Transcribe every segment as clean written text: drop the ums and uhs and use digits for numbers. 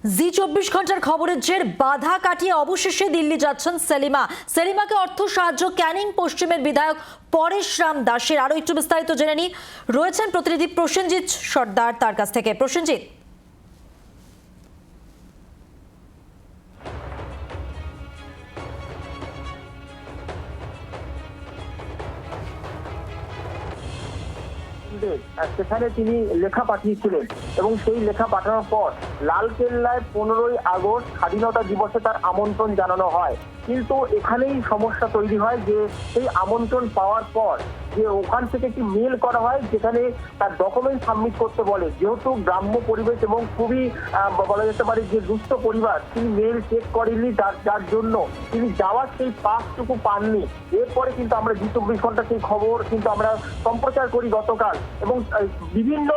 জি 24 ঘন্টার খবরের জের বাধা কাটিয়ে অবশেষে দিল্লি যাচ্ছেন সেলিমাকে অর্থ সাহায্য ক্যানিং পশ্চিমের বিধায়ক পরেশ রাম দাসের। আরো একটু বিস্তারিত জেনে নিই, রয়েছেন প্রতিনিধি প্রসেনজিৎ সর্দার, তার কাছ থেকে। প্রসেনজিৎ, সেখানে তিনি লেখা পাঠিয়েছিলেন এবং সেই লেখা পাঠানোর পর লালকেল্লায় 15ই আগস্ট স্বাধীনতা দিবসে তার আমন্ত্রণ জানানো হয়। কিন্তু এখানেই সমস্যা তৈরি হয় যে সেই আমন্ত্রণ পাওয়ার পর যে ওখান থেকে একটি মেল করা হয় যেখানে তার ডকুমেন্ট সাবমিট করতে বলে। যেহেতু গ্রাম্য পরিবেশ এবং খুবই বলা যেতে পারে যে দুস্থ পরিবার, তিনি মেল চেক করেননি, যার জন্য তিনি যাওয়ার সেই পাসটুকু পাননি। এরপরে কিন্তু আমরা জি 24 ঘন্টা সেই খবর কিন্তু আমরা সম্প্রচার করি গতকাল, এবং বিভিন্ন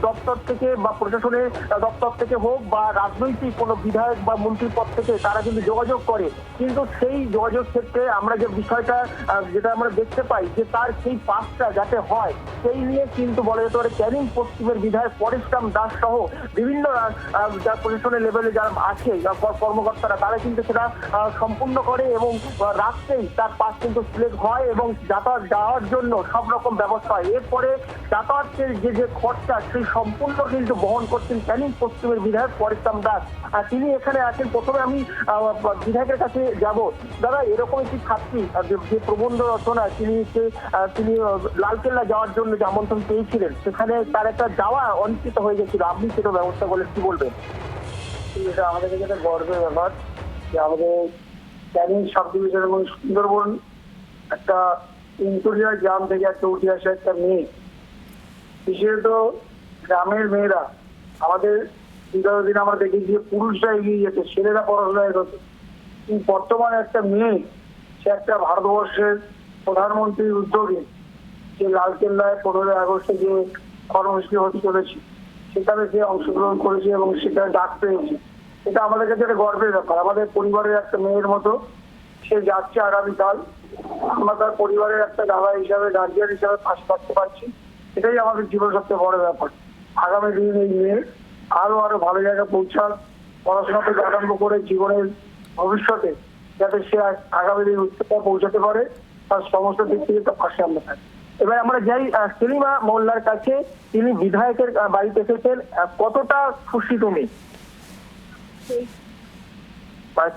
দপ্তর থেকে বা প্রশাসনের দপ্তর থেকে হোক বা রাজনৈতিক কোনো বিধায়ক বা মন্ত্রীর পদ থেকে তারা কিন্তু যোগাযোগ করে। কিন্তু সেই যোগাযোগ ক্ষেত্রে আমরা যে বিষয়টা যেটা আমরা দেখতে পাই যে তার সেই পাসটা যাতে হয় সেই নিয়ে কিন্তু বলা যেতে পারে ক্যানিং পশ্চিমের বিধায়ক পরেশ রাম দাস সহ বিভিন্ন প্রশাসনের লেভেলে যারা আছে কর্মকর্তারা, তারা কিন্তু সেটা সম্পূর্ণ করে এবং রাস্তেই তার পাস কিন্তু সিলেক্ট হয় এবং যাতায়াত যাওয়ার জন্য সব রকম ব্যবস্থা হয়। এরপরে যাতায়াতের যে খরচা সেই সম্পূর্ণ কিন্তু বহন করছেন ক্যানিং পশ্চিমের বিধায়ক পরেশ রাম দাস। তিনি এখানে আছেন। প্রথমে আমি বিধায়কের কাছে যাব। দাদা, এরকম একটি ছাত্রী যে প্রবন্ধ রচনা, তিনি লালকেল্লা যাওয়ার জন্য যে আমন্ত্রণ পেয়েছিলেন, সেখানে তার একটা যাওয়া অনিশ্চিত হয়ে গেছিল, আপনি সেটা ব্যবস্থা করলেন, কি বলবেন? এটা আমাদের কাছে একটা গর্বের ব্যাপার যে আমাদের ক্যানিং সাব ডিভিশন এবং সুন্দরবন একটা ইন্টোরিয়ার গ্রাম থেকে একটা উঠে আসা একটা মেয়ে, বিশেষত গ্রামের মেয়েরা আমাদের বিগত দিন আমরা দেখি যে পুরুষরা এগিয়ে যেত, ছেলেরা পড়াশোনা এগোতো, কিন্তু বর্তমানে একটা মেয়ে, সে একটা ভারতবর্ষের প্রধানমন্ত্রীর উদ্যোগে যে লালকেল্লায় 15ই আগস্টে যে কর্মসূচি হতে চলেছে সেখানে সে অংশগ্রহণ করেছে এবং সেখানে ডাক পেয়েছে। এটা আমাদের কাছে একটা গর্বের ব্যাপার। আমাদের পরিবারের একটা মেয়ের মতো সে যাচ্ছে আগামীকাল। আমরা তার পরিবারের একটা দাদা হিসাবে, গার্জিয়ান হিসাবে পাশে থাকতে পারছি, এটাই আমাদের জীবনের সবচেয়ে বড় ব্যাপার। আগামী দিন এই মেয়ে আরো ভালো জায়গায় পৌঁছাক, পড়াশোনা থেকে আরম্ভ করে জীবনের ভবিষ্যতে যাতে সে আগামী দিন উচ্চতায় পৌঁছাতে পারে, তার সমস্ত দিক থেকে তার পাশে আমরা থাকি। এবার আমরা যাই সেলিমা মোল্লার কাছে। তিনি বিধায়কের বাড়িতে এসেছেন, কতটা খুশি তুমি?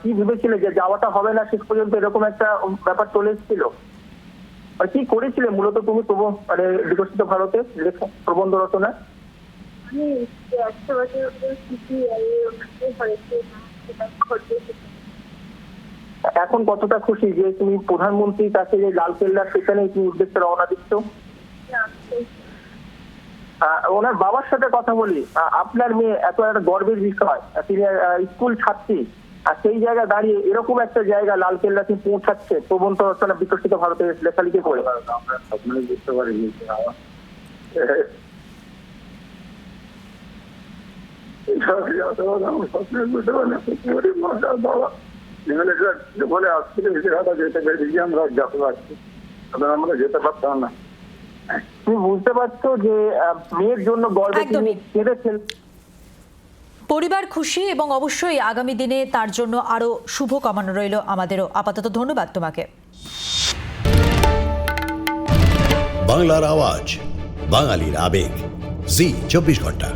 কি ভেবেছিলে যে যাওয়াটা হবে না, শেষ পর্যন্ত এরকম একটা ব্যাপার চলে এসেছিল? কি করেছিলে মূলত তুমি মানে বিকশিত ভারতে লেখা প্রবন্ধ রচনা? এখন কতটা খুশি যে তুমি প্রধানমন্ত্রীর কাছে যে লালকেল্লা সেখানে তুমি উদ্দেশ্যে রওনা দিচ্ছ? ওনার বাবার সাথে কথা বলি। আপনার মেয়ে এত একটা গর্বের বিষয়, তিনি স্কুল ছাত্রী, আর সেই জায়গায় দাঁড়িয়ে এরকম একটা জায়গা লালকেল্লা তিনি পৌঁছাচ্ছে প্রবন্ধ রচনা বিকশিত ভারতের লেখালেখি করে। আমরা স্বপ্নে বুঝতে পারিনি বলে আসছিল যেতে পেরেছি, আমরা যেতে পারছি, আমরা যেতে পারতাম না। তুমি বুঝতে পারছো যে মেয়ের জন্য গর্বে তিনি কেঁদেছেন। পরিবার খুশি এবং অবশ্যই আগামী দিনে তার জন্য আরো শুভ কামনা রইল আমাদেরও। আপাতত ধন্যবাদ তোমাকে। বাংলার আওয়াজ, বাঙালির আবেগ, জি 24 ঘন্টা।